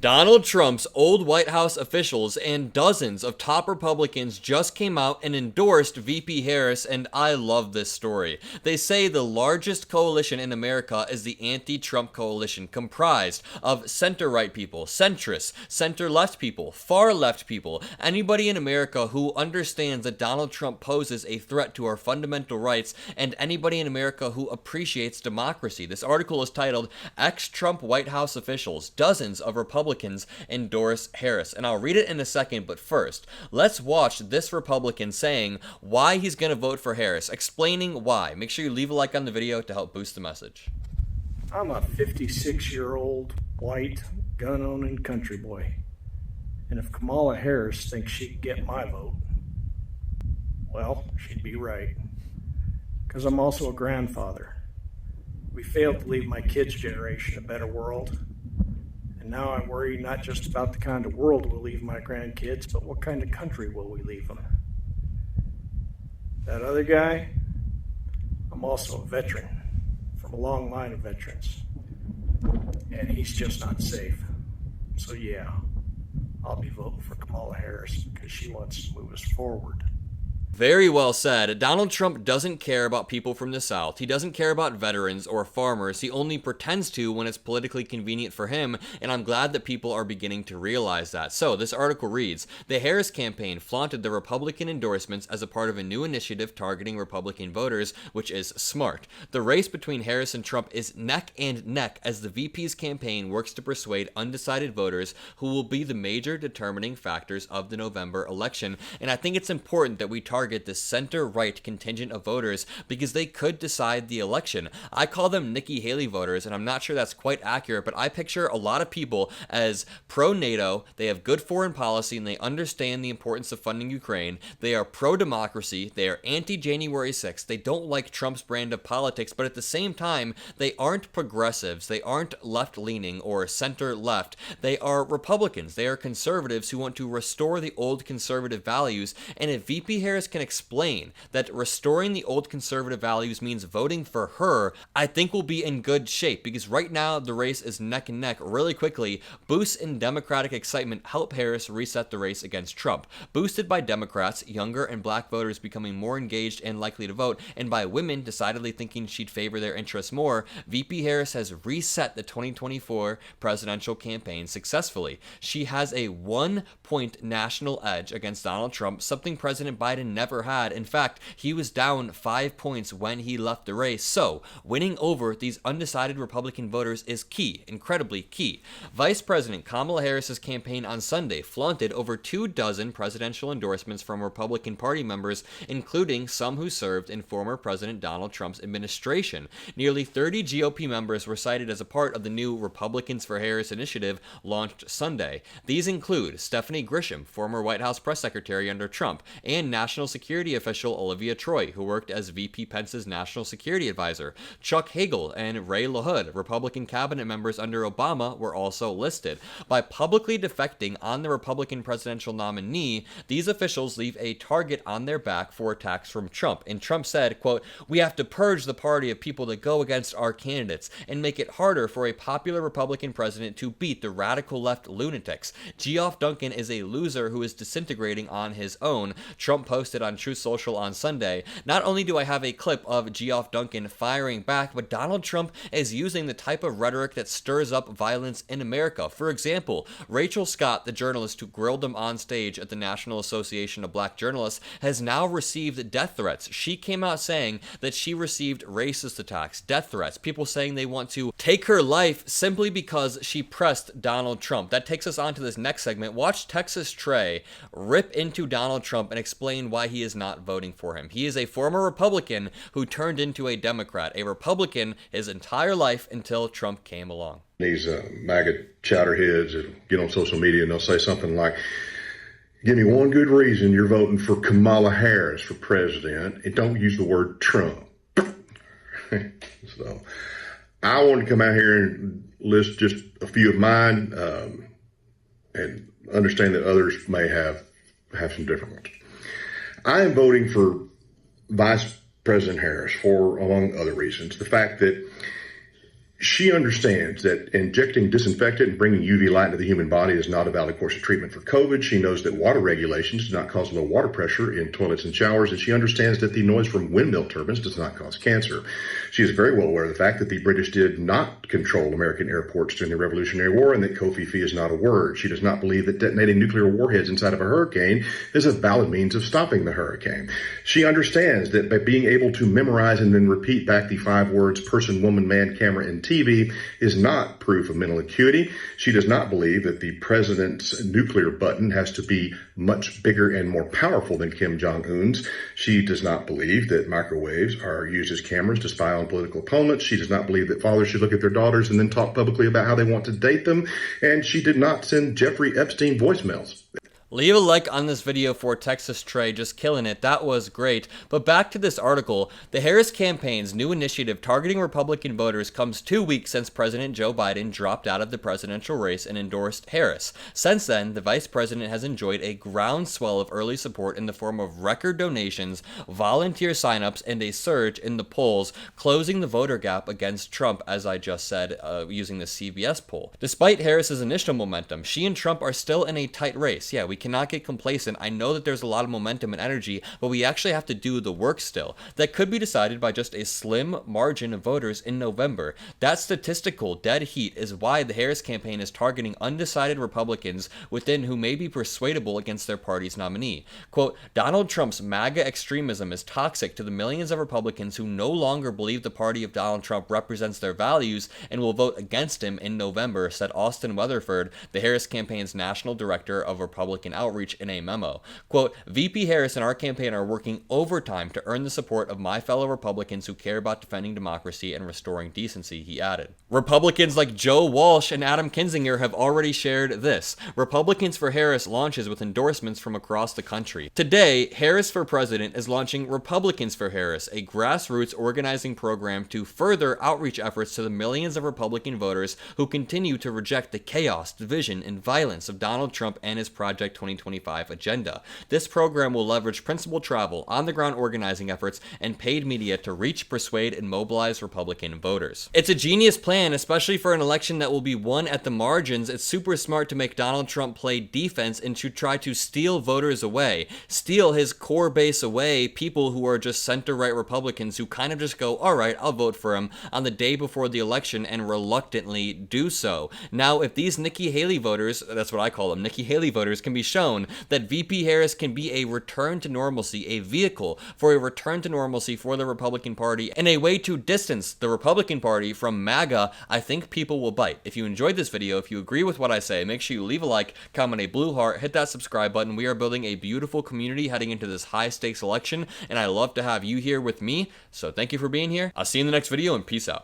Donald Trump's old White House officials and dozens of top Republicans just came out and endorsed VP Harris, and I love this story. They say the largest coalition in America is the anti-Trump coalition, comprised of center-right people, centrists, center-left people, far-left people, anybody in America who understands that Donald Trump poses a threat to our fundamental rights, and anybody in America who appreciates democracy. This article is titled, "Ex-Trump White House Officials, Dozens of Republicans endorse Harris," and I'll read it in a second, but first, let's watch this Republican saying why he's going to vote for Harris, explaining why. Make sure you leave a like on the video to help boost the message. I'm a 56-year-old, white, gun-owning country boy, and if Kamala Harris thinks she can get my vote, well, she'd be right, because I'm also a grandfather. We failed to leave my kids' generation a better world. And now I worry not just about the kind of world we'll leave my grandkids, but what kind of country will we leave them? That other guy, I'm also a veteran from a long line of veterans. And he's just not safe. So yeah, I'll be voting for Kamala Harris because she wants to move us forward. Very well said. Donald Trump doesn't care about people from the South. He doesn't care about veterans or farmers. He only pretends to when it's politically convenient for him, and I'm glad that people are beginning to realize that. So, this article reads, "The Harris campaign flaunted the Republican endorsements as a part of a new initiative targeting Republican voters, which is smart. The race between Harris and Trump is neck and neck as the VP's campaign works to persuade undecided voters who will be the major determining factors of the November election." And I think it's important that we target the center-right contingent of voters because they could decide the election. I call them Nikki Haley voters, and I'm not sure that's quite accurate, but I picture a lot of people as pro-NATO, they have good foreign policy, and they understand the importance of funding Ukraine. They are pro-democracy, they are anti-January 6th, they don't like Trump's brand of politics, but at the same time, they aren't progressives, they aren't left-leaning or center-left, they are Republicans, they are conservatives who want to restore the old conservative values, and if VP Harris can explain that restoring the old conservative values means voting for her, I think we'll be in good shape, because right now the race is neck and neck. Really quickly, boosts in Democratic excitement help Harris reset the race against Trump. Boosted by Democrats, younger and black voters becoming more engaged and likely to vote, and by women decidedly thinking she'd favor their interests more, VP Harris has reset the 2024 presidential campaign successfully. She has a 1-point national edge against Donald Trump, something President Biden never had. In fact, he was down 5 points when he left the race. So, winning over these undecided Republican voters is key, incredibly key. Vice President Kamala Harris's campaign on Sunday flaunted over 24 presidential endorsements from Republican Party members, including some who served in former President Donald Trump's administration. Nearly 30 GOP members were cited as a part of the new Republicans for Harris initiative launched Sunday. These include Stephanie Grisham, former White House press secretary under Trump, and National Security official Olivia Troy, who worked as VP Pence's national security advisor. Chuck Hagel and Ray LaHood, Republican cabinet members under Obama, were also listed. By publicly defecting on the Republican presidential nominee, these officials leave a target on their back for attacks from Trump. And Trump said, quote, "We have to purge the party of people that go against our candidates and make it harder for a popular Republican president to beat the radical left lunatics. Geoff Duncan is a loser who is disintegrating on his own," Trump posted on Truth Social on Sunday. Not only do I have a clip of Geoff Duncan firing back, but Donald Trump is using the type of rhetoric that stirs up violence in America. For example, Rachel Scott, the journalist who grilled him on stage at the National Association of Black Journalists, has now received death threats. She came out saying that she received racist attacks, death threats, people saying they want to take her life simply because she pressed Donald Trump. That takes us on to this next segment. Watch Texas Trey rip into Donald Trump and explain why he is not voting for him. He is a former Republican who turned into a Democrat, a Republican his entire life until Trump came along. These MAGA chowderheads that get on social media and they'll say something like, "Give me one good reason you're voting for Kamala Harris for president, and don't use the word Trump." So I want to come out here and list just a few of mine and understand that others may have some different ones. I am voting for Vice President Harris for, among other reasons, the fact that She understands that injecting disinfectant and bringing UV light into the human body is not a valid course of treatment for COVID. She knows that water regulations do not cause low water pressure in toilets and showers, and she understands that the noise from windmill turbines does not cause cancer. She is very well aware of the fact that the British did not control American airports during the Revolutionary War and that Kofi is not a word. She does not believe that detonating nuclear warheads inside of a hurricane is a valid means of stopping the hurricane. She understands that by being able to memorize and then repeat back the 5 words person, woman, man, camera, and TV is not proof of mental acuity. She does not believe that the president's nuclear button has to be much bigger and more powerful than Kim Jong-un's. She does not believe that microwaves are used as cameras to spy on political opponents. She does not believe that fathers should look at their daughters and then talk publicly about how they want to date them. And she did not send Jeffrey Epstein voicemails. Leave a like on this video for Texas Trey, just killing it. That was great. But back to this article. The Harris campaign's new initiative targeting Republican voters comes 2 weeks since President Joe Biden dropped out of the presidential race and endorsed Harris. Since then, the vice president has enjoyed a groundswell of early support in the form of record donations, volunteer signups, and a surge in the polls, closing the voter gap against Trump, as I just said, using the CBS poll. Despite Harris's initial momentum, she and Trump are still in a tight race. Yeah, we cannot get complacent. I know that there's a lot of momentum and energy, but we actually have to do the work still. That could be decided by just a slim margin of voters in November. That statistical dead heat is why the Harris campaign is targeting undecided Republicans within who may be persuadable against their party's nominee. Quote, Donald Trump's MAGA extremism is toxic to the millions of Republicans who no longer believe the party of Donald Trump represents their values and will vote against him in November, said Austin Weatherford, the Harris campaign's national director of Republican outreach, in a memo. Quote, VP Harris and our campaign are working overtime to earn the support of my fellow Republicans who care about defending democracy and restoring decency, he added. Republicans like Joe Walsh and Adam Kinzinger have already shared this. Republicans for Harris launches with endorsements from across the country. Today, Harris for President is launching Republicans for Harris, a grassroots organizing program to further outreach efforts to the millions of Republican voters who continue to reject the chaos, division, and violence of Donald Trump and his Project 2025 agenda. This program will leverage principled travel, on-the-ground organizing efforts, and paid media to reach, persuade, and mobilize Republican voters. It's a genius plan, especially for an election that will be won at the margins. It's super smart to make Donald Trump play defense and to try to steal voters away, steal his core base away, people who are just center-right Republicans who kind of just go, all right, I'll vote for him on the day before the election and reluctantly do so. Now, if these Nikki Haley voters, that's what I call them, Nikki Haley voters, can be shown that VP Harris can be a return to normalcy, a vehicle for a return to normalcy for the Republican Party, and a way to distance the Republican Party from MAGA, I think people will bite. If you enjoyed this video, if you agree with what I say, make sure you leave a like, comment a blue heart, hit that subscribe button. We are building a beautiful community heading into this high-stakes election, and I love to have you here with me, so thank you for being here. I'll see you in the next video, and peace out.